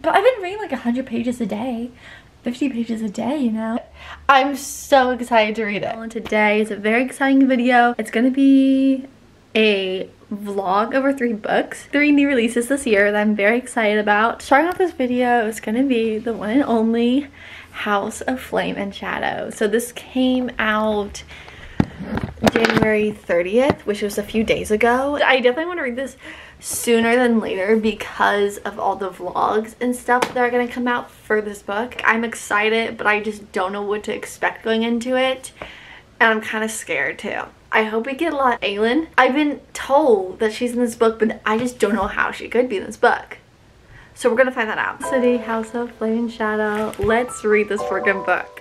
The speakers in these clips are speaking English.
But I've been reading like 100 pages a day. 50 pages a day, you know. I'm so excited to read it. And today is a very exciting video. It's gonna be a vlog over 3 books. 3 new releases this year that I'm very excited about. Starting off this video is gonna be the one and only House of Flame and Shadow. So this came out January 30th, which was a few days ago. I definitely want to read this sooner than later because of all the vlogs and stuff that are going to come out for this book. I'm excited, but I just don't know what to expect going into it, and I'm kind of scared too. I hope we get a lot of Aelin. I've been told that she's in this book, but I just don't know how she could be in this book. So we're gonna find that out. City, House of Flame and Shadow. Let's read this freaking book.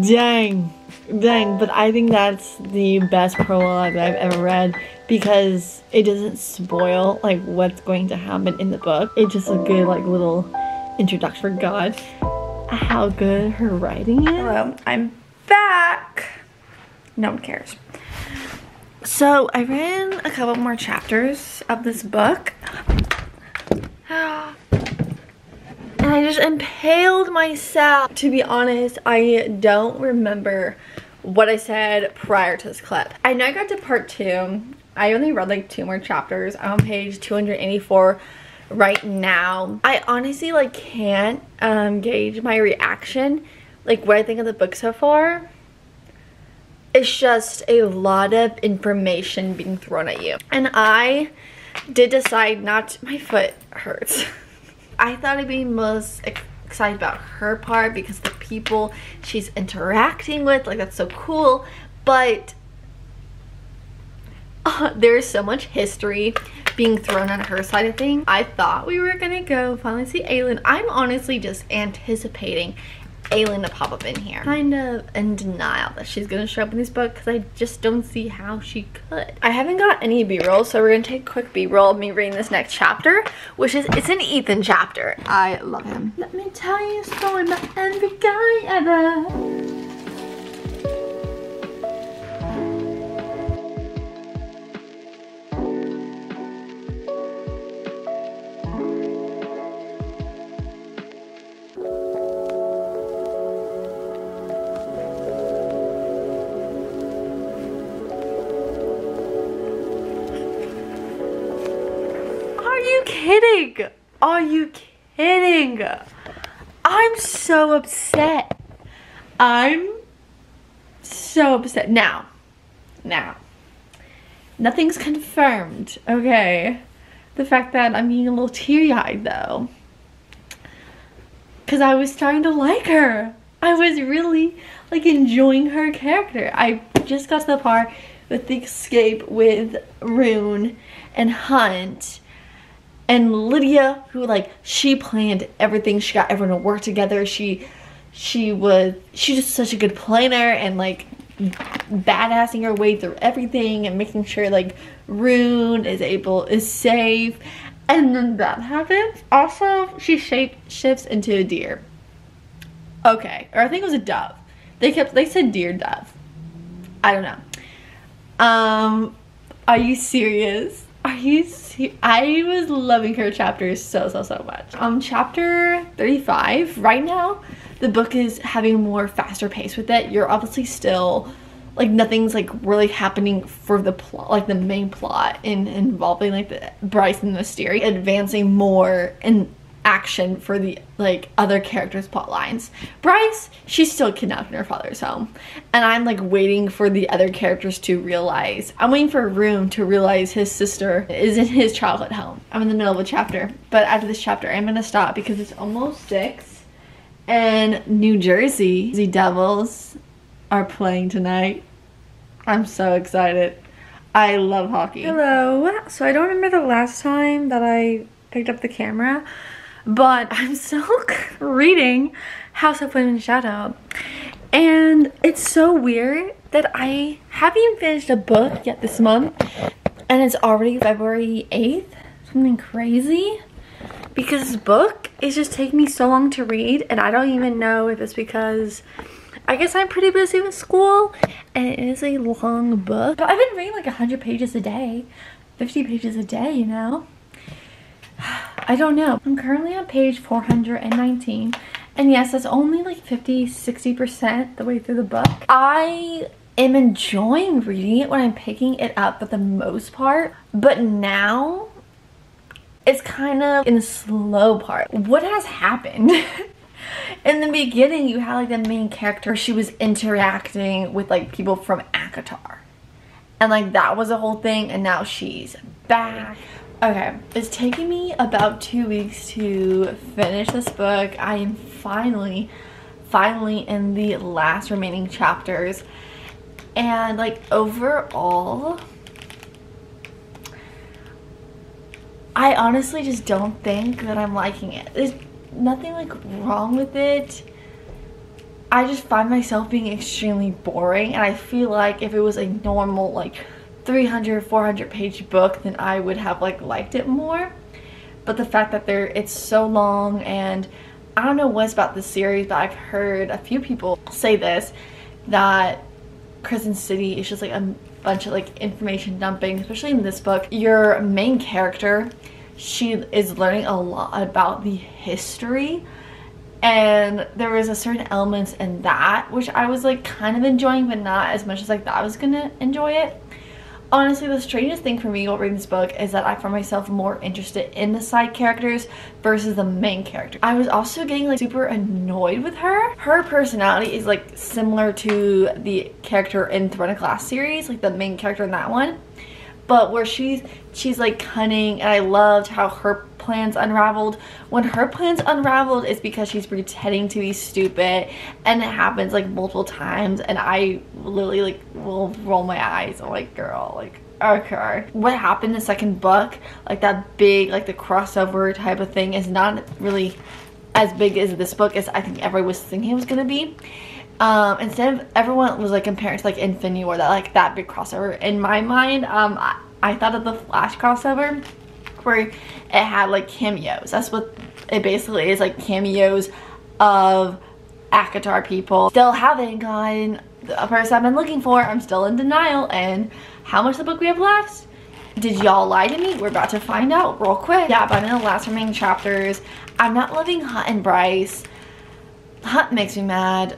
Dang, but I think that's the best prologue that I've ever read because it doesn't spoil like what's going to happen in the book. It's just a good like little introduction. For God, how good her writing is. Hello, I'm back. No one cares. So I read a couple more chapters of this book. And I just impaled myself. To be honest, I don't remember what I said prior to this clip. I know I got to part 2. I only read like 2 more chapters. I'm on page 284 right now. I honestly like can't gauge my reaction, like what I think of the book so far. It's just a lot of information being thrown at you. And I did decide not to, my foot hurts. I thought I'd be most excited about her part because the people she's interacting with, like that's so cool. But there's so much history being thrown on her side of things. I thought we were gonna go finally see Aelin. I'm honestly just anticipating Aelin to pop up in here. Kind of in denial that she's gonna show up in this book because I just don't see how she could. I haven't got any b-roll, so we're gonna take a quick b-roll of me reading this next chapter, which is, it's an Ethan chapter. I love him. Let me tell you a story about every guy ever. Kidding? Are you kidding? I'm so upset. I'm so upset. Now, nothing's confirmed, okay? The fact that I'm being a little teary-eyed though, because I was starting to like her. I was really like enjoying her character. I just got to the part with the escape with Rune and Hunt. And Lydia, who like, she planned everything. She got everyone to work together. She's just such a good planner and like badassing her way through everything and making sure like Rune is safe. And then that happens. Also, she shifts into a deer. Okay, or I think it was a dove. They said deer dove. I don't know. Are you serious? I was loving her chapters so much. Chapter 35 right now, the book is having a more faster pace with it. You're obviously still like nothing's like really happening for the plot, like the main plot involving like the Bryce and Mystery, advancing more in action for the like other characters' plot lines. Bryce, she's still kidnapped in her father's home, and I'm like waiting for the other characters to realize. I'm waiting for Rune to realize his sister is in his childhood home. I'm in the middle of a chapter, but after this chapter I'm gonna stop because it's almost 6 and New Jersey the Devils are playing tonight. I'm so excited. I love hockey. Hello. So I don't remember the last time that I picked up the camera, but I'm still reading House of Flame and Shadow. And it's so weird that I haven't even finished a book yet this month, and it's already February 8th. Something crazy. Because this book is just taking me so long to read, and I don't even know if it's because I guess I'm pretty busy with school, and it is a long book. But I've been reading like 100 pages a day, 50 pages a day, you know? I don't know. I'm currently on page 419, and yes, that's only like 50-60% the way through the book. I am enjoying reading it when I'm picking it up for the most part, but now it's kind of in the slow part. What has happened? In the beginning, you had like the main character. She was interacting with like people from Akatar, and like that was a whole thing, and now she's back. Okay, it's taking me about 2 weeks to finish this book. I am finally in the last remaining chapters, and like overall, I honestly just don't think that I'm liking it. There's nothing like wrong with it. I just find myself being extremely boring, and I feel like if it was a normal like 300-400 page book, then I would have like liked it more. But the fact that it's so long, and I don't know what's about this series, but I've heard a few people say this, that Crescent City is just like a bunch of like information dumping, especially in this book. Your main character, she is learning a lot about the history, and there was a certain elements in that which I was like kind of enjoying, but not as much as I thought I was gonna enjoy it. Honestly, the strangest thing for me while reading this book is that I find myself more interested in the side characters versus the main character. I was also getting like super annoyed with her. Her personality is like similar to the character in Throne of Glass series, like the main character in that one. But where she's like cunning, and I loved how her plans unraveled. When her plans unraveled, it's because she's pretending to be stupid, and it happens like multiple times, and I literally like will roll my eyes. I'm like, girl, like, okay. What happened in the second book, like that big, like the crossover type of thing, is not really as big as this book as I think everyone was thinking it was gonna be. Instead of everyone was like comparing to like Infinity War, that big crossover. In my mind, I thought of the Flash crossover where it had like cameos. That's what it basically is, like cameos of Akatar people. Still haven't gotten the person I've been looking for. I'm still in denial. And how much of the book we have left? Did y'all lie to me? We're about to find out real quick. Yeah, but I'm in the last remaining chapters. I'm not loving Hunt and Bryce. Hunt makes me mad.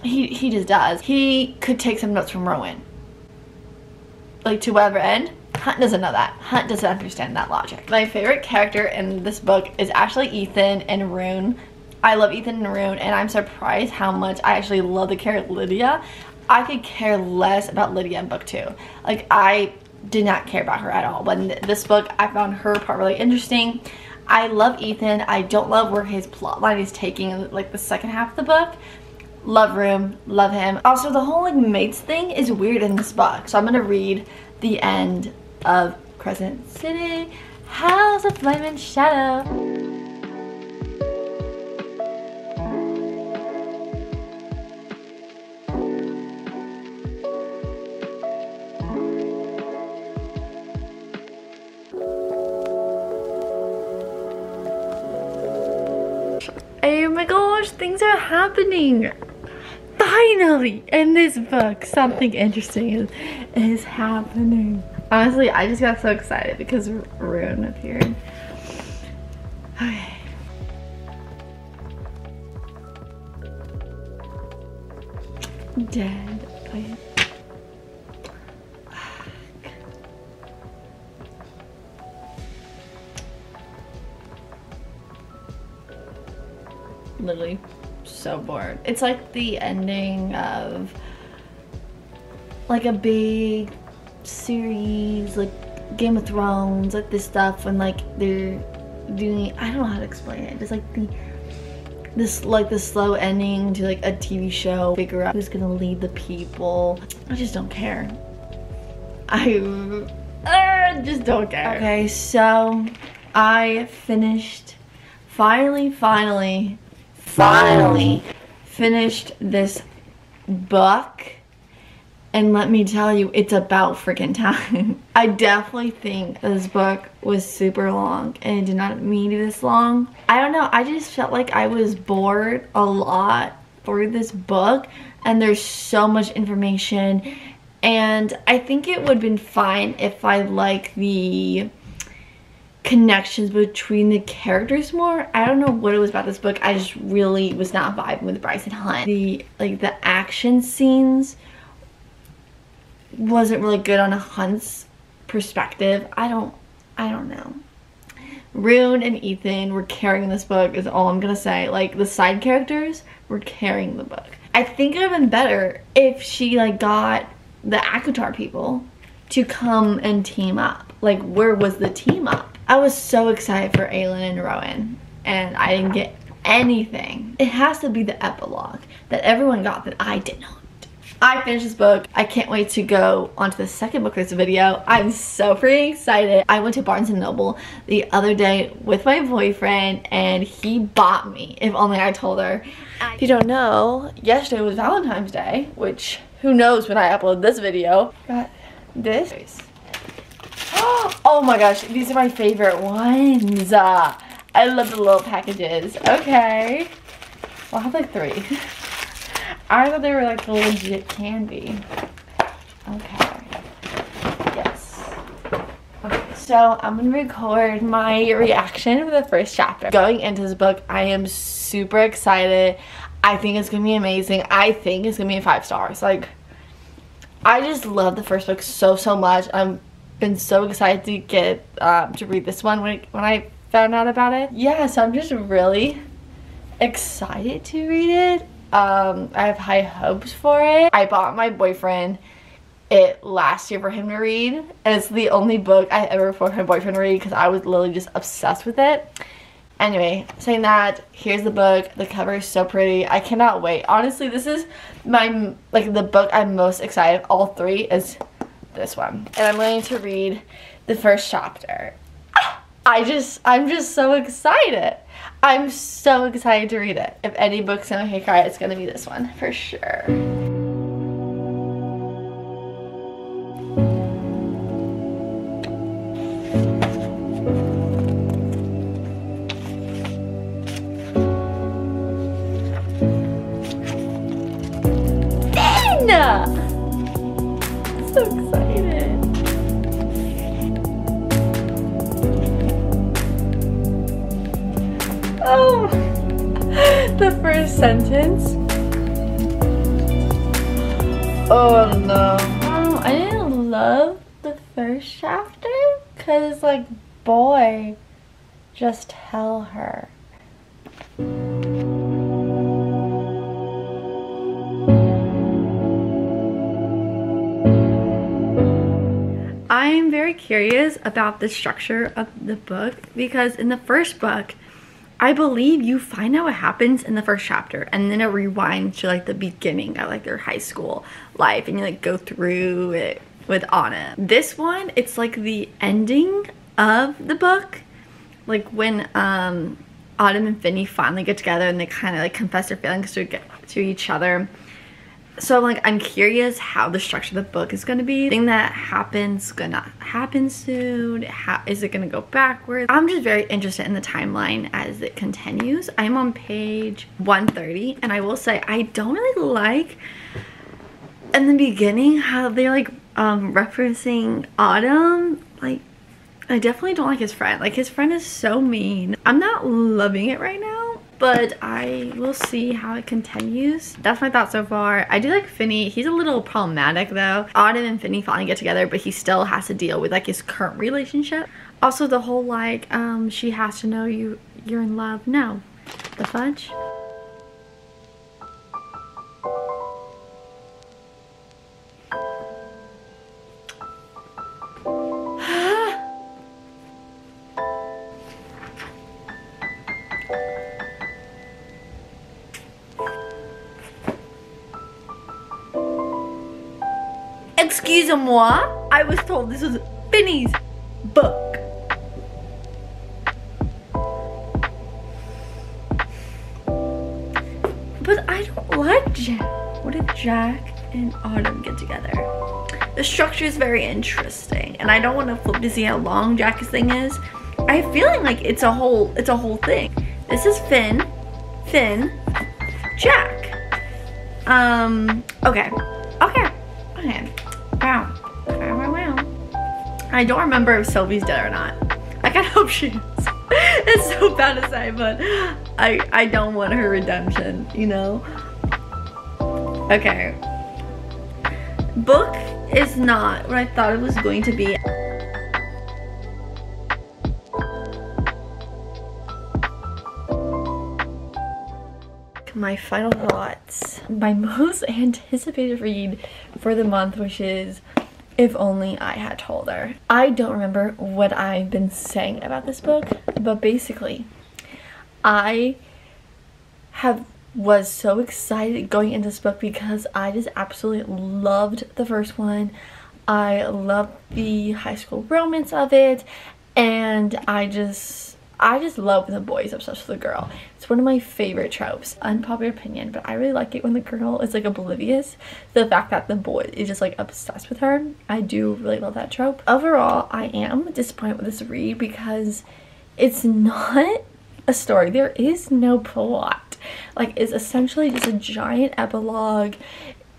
He just does. He could take some notes from Rowan. Like, to whatever end. Hunt doesn't know that. Hunt doesn't understand that logic. My favorite character in this book is actually Ethan and Rune. I love Ethan and Rune, and I'm surprised how much I actually love the character Lydia. I could care less about Lydia in book 2. Like, I did not care about her at all. But in this book, I found her part really interesting. I love Ethan. I don't love where his plotline is taking in like the second half of the book. Love Rune, love him. Also, the whole like mates thing is weird in this book. So I'm gonna read the end of Crescent City, House of Flame and Shadow. Oh my gosh, things are happening. Finally, in this book, something interesting is happening. Honestly, I just got so excited because Rune appeared. Okay. Dead. Please. Literally so bored. It's like the ending of like a big series, like Game of Thrones, like this stuff, when like they're doing, I don't know how to explain it. It's like the slow ending to like a TV show, figure out who's gonna lead the people. I just don't care. I just don't care. Okay, so I finished, finally finished this book, And let me tell you, it's about freaking time. I definitely think this book was super long and it did not mean to be this long. I don't know, I just felt like I was bored a lot through this book, and there's so much information, and I think it would have been fine if I like the connections between the characters more. I don't know what it was about this book. I just really was not vibing with Bryce and Hunt. The action scenes wasn't really good on a Hunt's perspective. I don't know. Rune and Ethan were carrying this book is all I'm gonna say. Like, the side characters were carrying the book. I think it would have been better if she like got the Akatar people to come and team up. Like, where was the team up? I was so excited for Aelin and Rowan, and I didn't get anything. It has to be the epilogue that everyone got that I did not. I finished this book. I can't wait to go on to the second book of this video. I'm so freaking excited. I went to Barnes & Noble the other day with my boyfriend and he bought me, if only I told her. If you don't know, yesterday was Valentine's Day, which who knows when I upload this video. Got this. Oh my gosh, these are my favorite ones. I love the little packages. Okay. Well, I have like 3. I thought they were like the legit candy. Okay. Yes. Okay, so I'm gonna record my reaction for the first chapter. Going into this book, I am super excited. I think it's gonna be amazing. I think it's gonna be 5 stars. Like, I just love the first book so much. I've been so excited to get to read this one when I found out about it. Yeah, so I'm just really excited to read it. I have high hopes for it. I bought my boyfriend it last year for him to read, and it's the only book I ever forced my boyfriend to read because I was literally just obsessed with it. Anyway, saying that, here's the book. The cover is so pretty. I cannot wait. Honestly, this is my, like, the book I'm most excited of. All 3 is this one. And I'm going to read the first chapter. I'm just so excited. I'm so excited to read it. If any book's gonna make me cry, it's gonna be this one, for sure. So excited. Oh, the first sentence. Oh no. Oh, I didn't love the first chapter because it's like, boy, just tell her. I'm very curious about the structure of the book because in the first book, I believe you find out what happens in the first chapter and then it rewinds to like the beginning of like their high school life and you like go through it with Anna. This one, it's like the ending of the book, like when Autumn and Finny finally get together and they kind of like confess their feelings to each other. So I'm curious how the structure of the book is going to be. Thing that happens gonna happen soon. How is it going to go backwards? I'm just very interested in the timeline as it continues. I'm on page 130 and I will say I don't really like in the beginning how they're like referencing Autumn. Like, I definitely don't like his friend. Like, his friend is so mean. I'm not loving it right now, but I will see how it continues. That's my thought so far. I do like Finny. He's a little problematic though. Autumn and Finny finally get together, but he still has to deal with like his current relationship. Also the whole like, she has to know you're in love. No. The fudge. Excusez-moi, I was told this was Finny's book. But I don't like Jack. What if Jack and Autumn get together. The structure is very interesting, and I don't want to flip to see how long Jack's thing is. I have a feeling like it's a whole thing. This is Finn, Jack. Okay. Wow. I don't remember if Sylvie's dead or not. I kind of hope she is. It's so bad to say, but I don't want her redemption, you know? Okay. Book is not what I thought it was going to be. My final thoughts. My most anticipated read for the month, which is If Only I Had Told Her. I don't remember what I've been saying about this book, but basically I was so excited going into this book because I just absolutely loved the first one. I loved the high school romance of it, and I just love when the boy is obsessed with the girl. It's one of my favorite tropes. Unpopular opinion, but I really like it when the girl is like oblivious to the fact that the boy is just like obsessed with her. I do really love that trope. Overall, I am disappointed with this read because it's not a story. There is no plot. Like, it's essentially just a giant epilogue.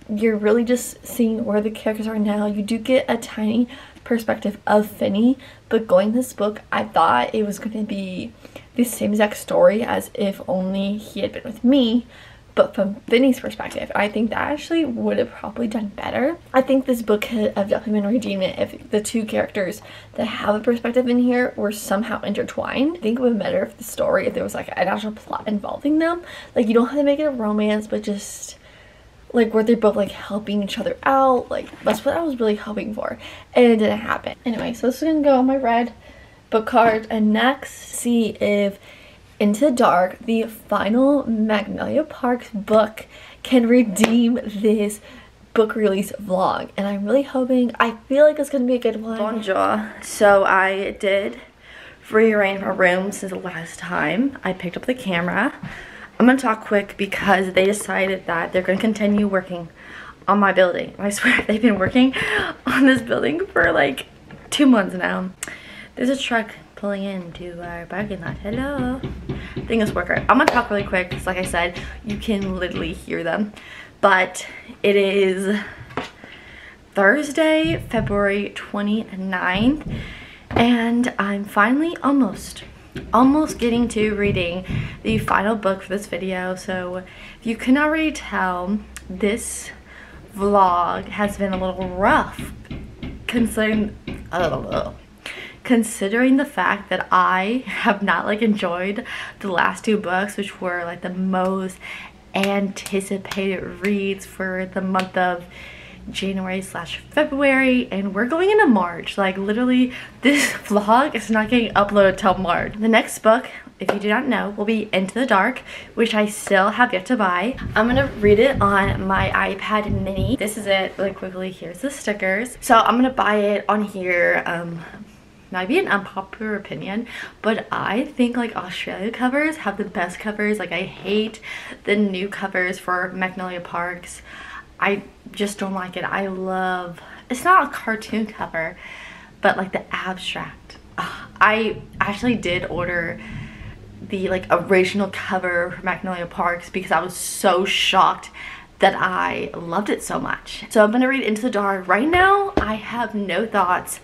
You're really just seeing where the characters are now. You do get a tiny perspective of Finney, but going this book, I thought it was going to be the same exact story as If Only He Had Been With Me, but from Finney's perspective. I think that actually would have probably done better. I think this book could have definitely been redeemed if the two characters that have a perspective in here were somehow intertwined. I think it would have been better if the story, if there was like an actual plot involving them. Like, you don't have to make it a romance, but just like where they're both like helping each other out. Like, that's what I was really hoping for, and it didn't happen. Anyway, so this is gonna go on my red book card, and next see if Into the Dark, the final Magnolia Parks book, can redeem this book release vlog. And I'm really hoping, I feel like it's gonna be a good one. Bonjour. So I did rearrange my room since the last time I picked up the camera. I'm gonna talk quick because they decided that they're gonna continue working on my building. I swear they've been working on this building for like 2 months now. There's a truck pulling into our parking lot. Hello. Thingless worker. I'm gonna talk really quick because, like I said, you can literally hear them. But it is Thursday, February 29th, and I'm finally almost getting to reading the final book for this video. So if you can already tell, this vlog has been a little rough considering the fact that I have not like enjoyed the last 2 books, which were like the most anticipated reads for the month of January/February, and we're going into March. Like, literally this vlog is not getting uploaded till March. The next book, if you do not know, will be Into the Dark, which I still have yet to buy. I'm gonna read it on my iPad mini. This is it really quickly. Here's the stickers. So I'm gonna buy it on here. Might be an unpopular opinion, but I think like Australia covers have the best covers. Like, I hate the new covers for Magnolia Parks. I just don't like it. I love, it's not a cartoon cover, but like the abstract. I actually did order the like original cover for Magnolia Parks because I was so shocked that I loved it so much. So I'm gonna read Into the Dark. Right now, I have no thoughts.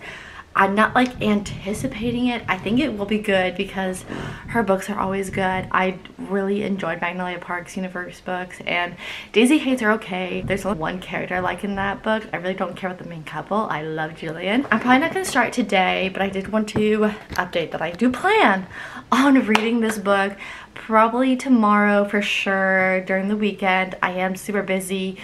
I'm not like anticipating it. I think it will be good because her books are always good. I really enjoyed Magnolia Parks universe books, and Daisy Hates are okay. There's only one character I like in that book. I really don't care about the main couple. I love Julian. I'm probably not gonna start today, but I did want to update that I do plan on reading this book probably tomorrow for sure during the weekend. I am super busy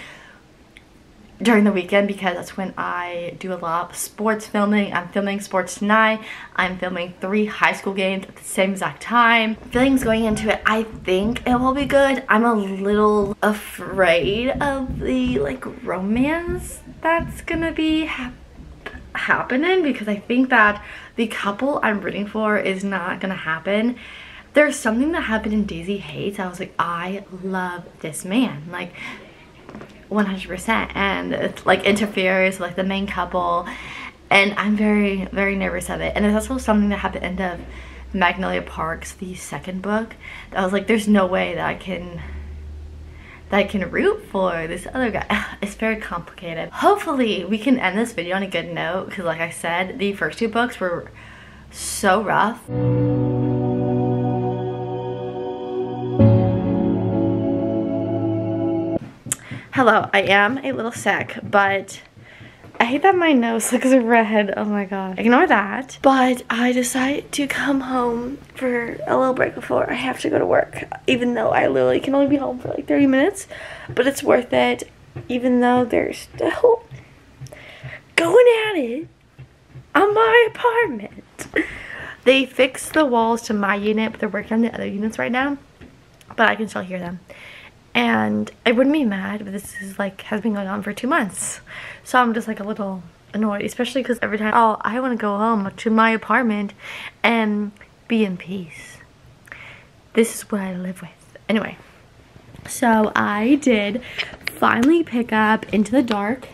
during the weekend because that's when I do a lot of sports filming. I'm filming sports tonight. I'm filming 3 high school games at the same exact time. Feelings going into it, I think it will be good. I'm a little afraid of the like romance that's gonna be happening because I think that the couple I'm rooting for is not gonna happen. There's something that happened in Daisy Hates. I was like, I love this man. Like, 100%, and it like interferes with like the main couple, and I'm very, very nervous of it. And there's also something that happened at the end of Magnolia Parks, the second book, that I was like, there's no way that I can root for this other guy. It's very complicated. Hopefully we can end this video on a good note, because like I said, the first 2 books were so rough. Hello, I am a little sick, but I hate that my nose looks red. Oh my god. Ignore that. But I decided to come home for a little break before I have to go to work, even though I literally can only be home for like 30 minutes. But it's worth it, even though they're still going at it on my apartment. They fixed the walls to my unit, but they're working on the other units right now. But I can still hear them. And I wouldn't be mad, but this is like has been going on for 2 months. So I'm just like a little annoyed, especially because every time, oh, I want to go home to my apartment and be in peace. This is what I live with. Anyway, so I did finally pick up Into the Dark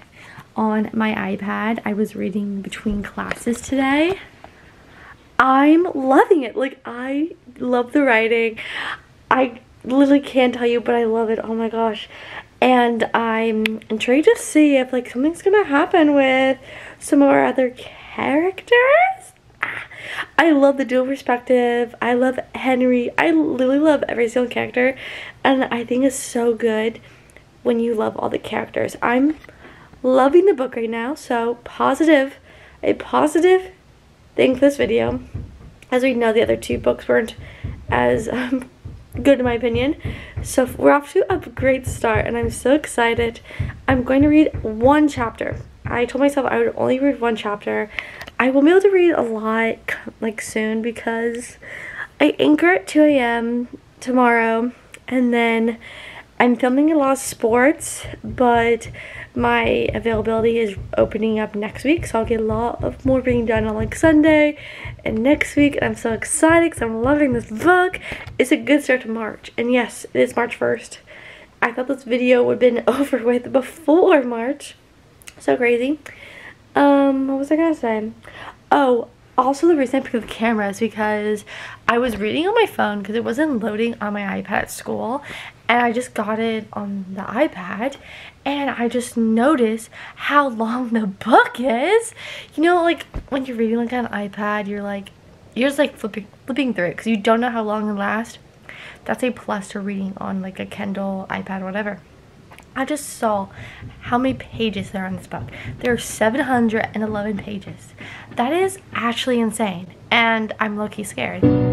on my iPad. I was reading between classes today. I'm loving it. Like, I love the writing. I literally can't tell you, but I love it. Oh my gosh. And I'm intrigued to see if like something's gonna happen with some of our other characters. I love the dual perspective. I love Henry. I literally love every single character, and I think it's so good when you love all the characters. I'm loving the book right now, so a positive thing for this video. As we know, the other 2 books weren't as good in my opinion, so we're off to a great start, and I'm so excited. I'm going to read 1 chapter. I told myself I would only read 1 chapter. I will be able to read a lot like soon, because I anchor at 2 a.m. tomorrow, and then I'm filming a lot of sports, but my availability is opening up next week, so I'll get a lot of more reading done on like Sunday and next week, and I'm so excited because I'm loving this book. It's a good start to March, and yes, it is March 1st. I thought this video would have been over with before March. So crazy. What was I gonna say? Oh, also the reason I picked up the camera is because I was reading on my phone because it wasn't loading on my iPad at school, and I just got it on the iPad, and I just noticed how long the book is. You know, like when you're reading like on an iPad, you're just like flipping through it because you don't know how long it lasts. That's a plus to reading on like a Kindle, iPad, whatever. I just saw how many pages there are in this book. There are 711 pages. That is actually insane, and I'm low-key scared.